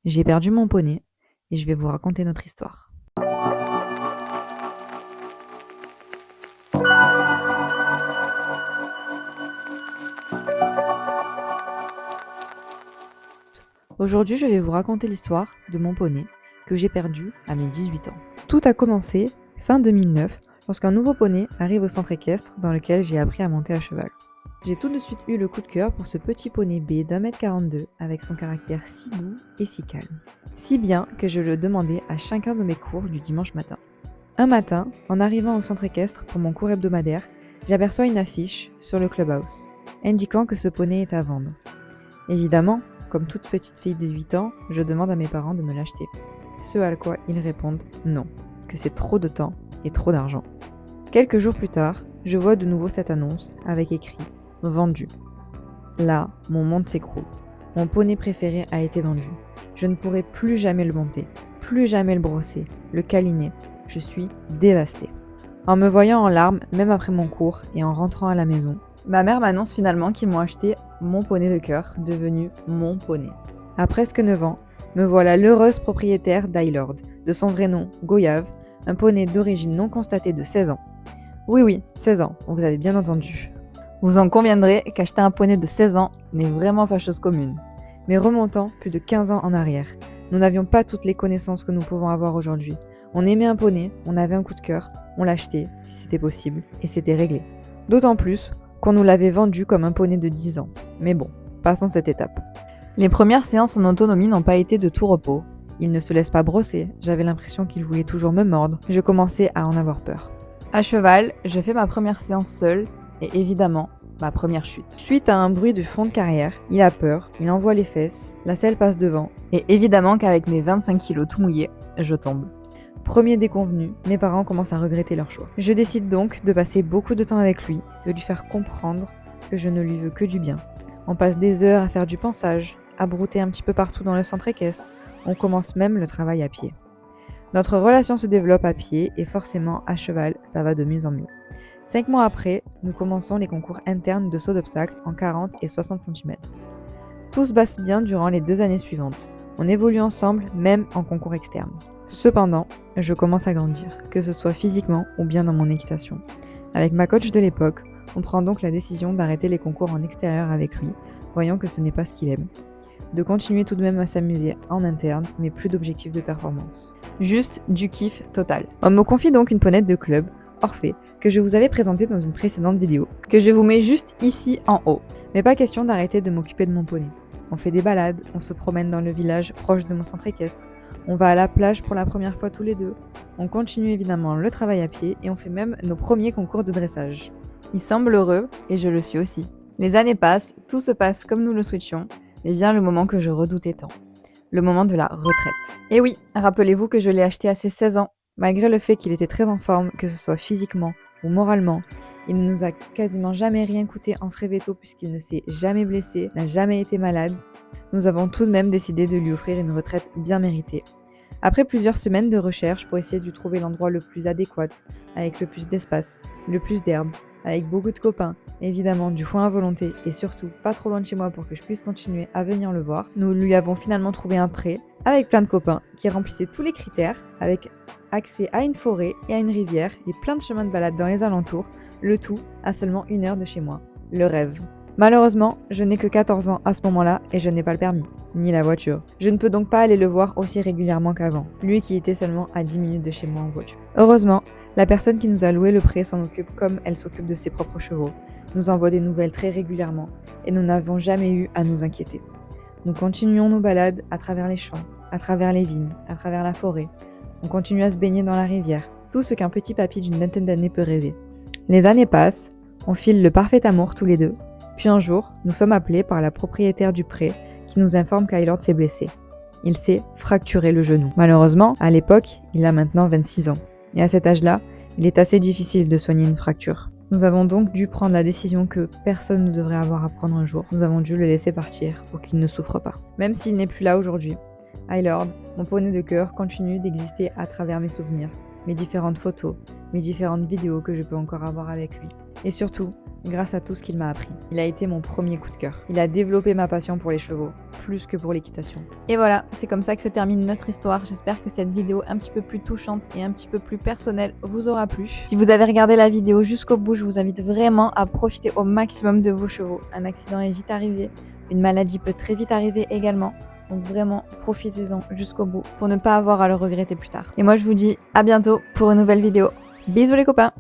J'ai perdu mon poney et je vais vous raconter notre histoire. Aujourd'hui, je vais vous raconter l'histoire de mon poney que j'ai perdu à mes 18 ans. Tout a commencé fin 2009 lorsqu'un nouveau poney arrive au centre équestre dans lequel j'ai appris à monter à cheval. J'ai tout de suite eu le coup de cœur pour ce petit poney B d'1,42 m avec son caractère si doux et si calme. Si bien que je le demandais à chacun de mes cours du dimanche matin. Un matin, en arrivant au centre équestre pour mon cours hebdomadaire, j'aperçois une affiche sur le clubhouse, indiquant que ce poney est à vendre. Évidemment, comme toute petite fille de 8 ans, je demande à mes parents de me l'acheter. Ce à quoi ils répondent non, que c'est trop de temps et trop d'argent. Quelques jours plus tard, je vois de nouveau cette annonce avec écrit « Vendu ». Là, mon monde s'écroule. Mon poney préféré a été vendu. Je ne pourrai plus jamais le monter, plus jamais le brosser, le câliner. Je suis dévastée. En me voyant en larmes, même après mon cours et en rentrant à la maison, ma mère m'annonce finalement qu'ils m'ont acheté mon poney de cœur, devenu mon poney. À presque 9 ans, me voilà l'heureuse propriétaire d'Aylord, de son vrai nom, Goyave, un poney d'origine non constatée de 16 ans. Oui, 16 ans, vous avez bien entendu. Vous en conviendrez qu'acheter un poney de 16 ans n'est vraiment pas chose commune. Mais remontant plus de 15 ans en arrière, nous n'avions pas toutes les connaissances que nous pouvons avoir aujourd'hui. On aimait un poney, on avait un coup de cœur, on l'achetait si c'était possible, et c'était réglé. D'autant plus qu'on nous l'avait vendu comme un poney de 10 ans. Mais bon, passons cette étape. Les premières séances en autonomie n'ont pas été de tout repos. Il ne se laisse pas brosser, j'avais l'impression qu'il voulait toujours me mordre, je commençais à en avoir peur. À cheval, je fais ma première séance seule, et évidemment, ma première chute. Suite à un bruit de fond de carrière, il a peur, il envoie les fesses, la selle passe devant, et évidemment qu'avec mes 25 kilos tout mouillés, je tombe. Premier déconvenu, mes parents commencent à regretter leur choix. Je décide donc de passer beaucoup de temps avec lui, de lui faire comprendre que je ne lui veux que du bien. On passe des heures à faire du pansage, à brouter un petit peu partout dans le centre équestre, on commence même le travail à pied. Notre relation se développe à pied et forcément à cheval, ça va de mieux en mieux. 5 mois après, nous commençons les concours internes de saut d'obstacles en 40 et 60 cm. Tout se passe bien durant les 2 années suivantes. On évolue ensemble, même en concours externe. Cependant, je commence à grandir, que ce soit physiquement ou bien dans mon équitation. Avec ma coach de l'époque, on prend donc la décision d'arrêter les concours en extérieur avec lui, voyant que ce n'est pas ce qu'il aime. De continuer tout de même à s'amuser en interne, mais plus d'objectifs de performance. Juste du kiff total. On me confie donc une ponette de club, Orphée, que je vous avais présentée dans une précédente vidéo, que je vous mets juste ici en haut. Mais pas question d'arrêter de m'occuper de mon poney. On fait des balades, on se promène dans le village proche de mon centre équestre, on va à la plage pour la première fois tous les deux, on continue évidemment le travail à pied et on fait même nos premiers concours de dressage. Il semble heureux et je le suis aussi. Les années passent, tout se passe comme nous le souhaitions, mais vient le moment que je redoutais tant. Le moment de la retraite. Et oui, rappelez-vous que je l'ai acheté à ses 16 ans. Malgré le fait qu'il était très en forme, que ce soit physiquement ou moralement, il ne nous a quasiment jamais rien coûté en frais véto puisqu'il ne s'est jamais blessé, n'a jamais été malade. Nous avons tout de même décidé de lui offrir une retraite bien méritée. Après plusieurs semaines de recherche pour essayer de lui trouver l'endroit le plus adéquat, avec le plus d'espace, le plus d'herbe, avec beaucoup de copains, évidemment du foin à volonté et surtout pas trop loin de chez moi pour que je puisse continuer à venir le voir, nous lui avons finalement trouvé un pré avec plein de copains qui remplissaient tous les critères, avec accès à une forêt et à une rivière et plein de chemins de balade dans les alentours, le tout à seulement 1 heure de chez moi. Le rêve. Malheureusement, je n'ai que 14 ans à ce moment-là et je n'ai pas le permis, ni la voiture. Je ne peux donc pas aller le voir aussi régulièrement qu'avant, lui qui était seulement à 10 minutes de chez moi en voiture. Heureusement, la personne qui nous a loué le pré s'en occupe comme elle s'occupe de ses propres chevaux, nous envoie des nouvelles très régulièrement et nous n'avons jamais eu à nous inquiéter. Nous continuons nos balades à travers les champs, à travers les vignes, à travers la forêt. On continue à se baigner dans la rivière, tout ce qu'un petit papy d'une vingtaine d'années peut rêver. Les années passent, on file le parfait amour tous les deux, puis un jour, nous sommes appelés par la propriétaire du pré qui nous informe qu'Aylord s'est blessé. Il s'est fracturé le genou. Malheureusement, à l'époque, il a maintenant 26 ans. Et à cet âge-là, il est assez difficile de soigner une fracture. Nous avons donc dû prendre la décision que personne ne devrait avoir à prendre un jour. Nous avons dû le laisser partir pour qu'il ne souffre pas. Même s'il n'est plus là aujourd'hui, Aylord, mon poney de cœur, continue d'exister à travers mes souvenirs, mes différentes photos, mes différentes vidéos que je peux encore avoir avec lui. Et surtout, grâce à tout ce qu'il m'a appris. Il a été mon premier coup de cœur. Il a développé ma passion pour les chevaux, plus que pour l'équitation. Et voilà, c'est comme ça que se termine notre histoire. J'espère que cette vidéo un petit peu plus touchante et un petit peu plus personnelle vous aura plu. Si vous avez regardé la vidéo jusqu'au bout, je vous invite vraiment à profiter au maximum de vos chevaux. Un accident est vite arrivé, une maladie peut très vite arriver également. Donc vraiment, profitez-en jusqu'au bout pour ne pas avoir à le regretter plus tard. Et moi, je vous dis à bientôt pour une nouvelle vidéo. Bisous les copains!